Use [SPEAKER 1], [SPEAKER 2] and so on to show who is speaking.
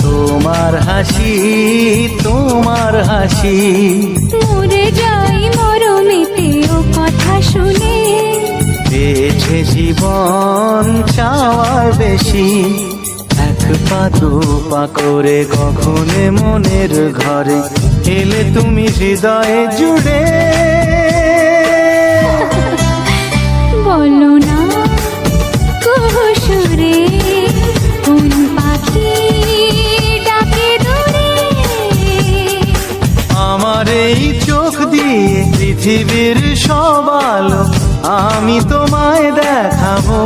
[SPEAKER 1] তোমার হাসি, তোমার হাসি।
[SPEAKER 2] মরে যাই মরমেতে ও কথা শুনে,
[SPEAKER 1] পেয়েছে জীবন চাওয়ার বেশি। এক পা দু পা করে কখনে মনের ঘরে এলে তুমি হৃদয়ে জুড়ে।
[SPEAKER 2] বলো না কুহুসুরে কোন পাখি ডাকে দূরে।
[SPEAKER 1] আমার এই চোখ দিয়ে পৃথিবীর সব আলো আমি তোমায় দেখাবো।